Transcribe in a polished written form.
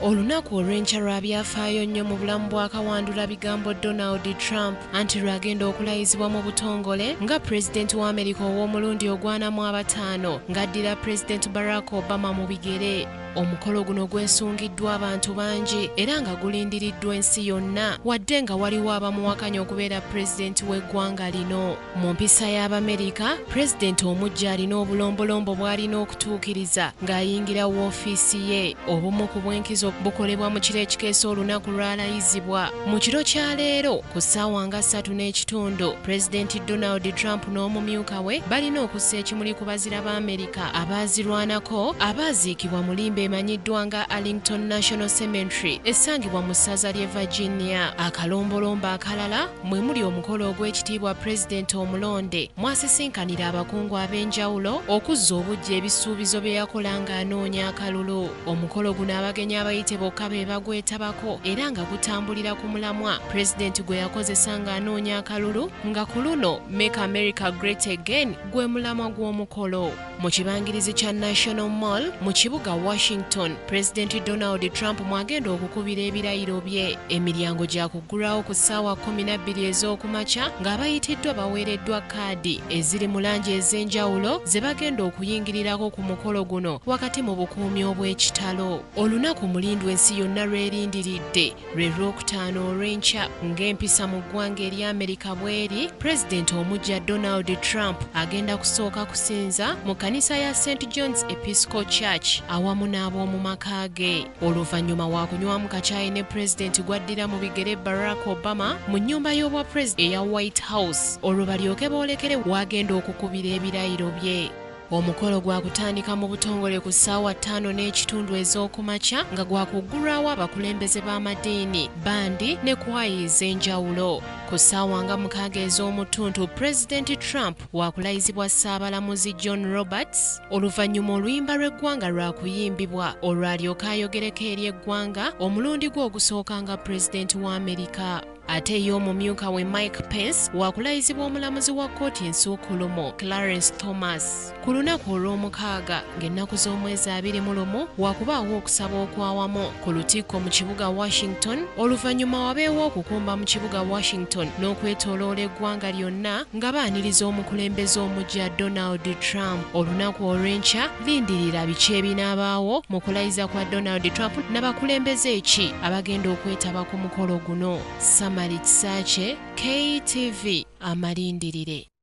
Olunaku olw'enkya lwabyafaayo nnyo mu bulamu bwa kawandula bigambo Donald Trump anti lwagenda okulayizibwa mu butongole nga pulezidenti wa Amerika ow'omulundi ogwanamu abataano ng'addira pulezidenti Barack Obama mu bigere. Omukolo guno gwensungiddwa abantu bangi era nga gulindiriddwa ensi yonna wadde nga waliwo abamuwakanya okubeera pulezidenti w'eggwanga lino. Mu mpisa y'Abamerika, pulezidenti omuggya alina obulombolombo bw'alina okutuukiriza ng'ayingira woofiisi ye. Obumu ku bwenkizo bukolebwa mu kiro ekikeesa olunaku lwalayizibwa. Mu kiro kya leero ku ssaawa nga 3:30, pulezidenti Donald Trump n'omumyuka we balina okussa ekimuli ku bazira b'Amerika abaazirwanako abaaziikibwa mu limbe emanyiddwa nga Arlington National Cemetery essangibwa mu ssaza ly'e Virginia. Akalombolombo akalala mwe muli omukolo ogw'ekitiibwa pulezidenti omulonde mwasisinkanira abakungu ab'enjawulo okuzza obuggya ebisuubizo bye yakola ng'anoonya akalulu. Omukolo guno abagenyi abayite bokka be bagwetabako era nga gutambulira ku mulamwa pulezidenti gwe yakozesa ng'anoonya akalulu nga ku luno Make America Great Again gwe mulamwa gw'omukolo. Mu kibangirizi kya National Mall mu kibuga Washington, pulezidenti Donald Trump mwagenda okukubira ebirayiro bye. Emiryango gya kuggulawo ku ssaawa 12 ez'okumakya ng'abayitiddwa baweereddwa kaadi eziri mu langi ez'enjawulo ze bagenda okuyingirirako ku mukolo guno wakati mu bukuumi obw'ekitalo. Olunaku mulindwa ensi yonna lwerindiridde lwe Lwokutaano olw'enkya ng'empisa mu ggwanga ery'Amerika bw'eri, pulezidenti omuggya Donald Trump agenda kusooka kusinza mu kkanisa ya St. John's Episcopal Church awamu n'ab'omu maka ge. Oluvannyuma wa kunywamu kacaayi ne pulezidenti gwaddira mu bigere Barack Obama mu nnyumba y'obwapulezidenti eya White House olwo balyoke boolekere wagenda okukubira ebirayiro bye. Omukolo gwakutandika mu butongole ku ssaawa 5:30 ez'okumakya nga gwakuggulwawo abakulembeze b'amadiini, bandi ne kwaya ez'enjawulo. Ku ssaawa nga 6 ez'omutuntu, pulezidenti Trump waakulayizibwa Ssaabalamuzi John Roberts. Oluvannyuma oluyimba lw'eggwanga lwakuyimbibwa olwalyoka ayogereko eri eggwanga omulundi gwe ogusooka nga pulezidenti wa Amerika. Ate y'omumyuka we Mike Pence waakulayizibwa omulamuzi wa kkooti ensuukulumu Clarence Thomas. Ku lunaku olw'omukaaga ng'ennaku z'omwezi 21 waakubaawo okusaba okwawamu ku lutikko mu kibuga Washington, oluvannyuma wabeewo okukumba mu kibuga Washington n'okwetooloola eggwanga lyonna nga baaniriza omukulembeze omuggya Donald Trump. Olunaku olw'enkya lindirira biki ebinaabaawo mu kulayiza kwa Donald Trump n'abakulembeze ki abagenda okwetaba ku mukolo guno. Marit Sache, KTV, amalindirire.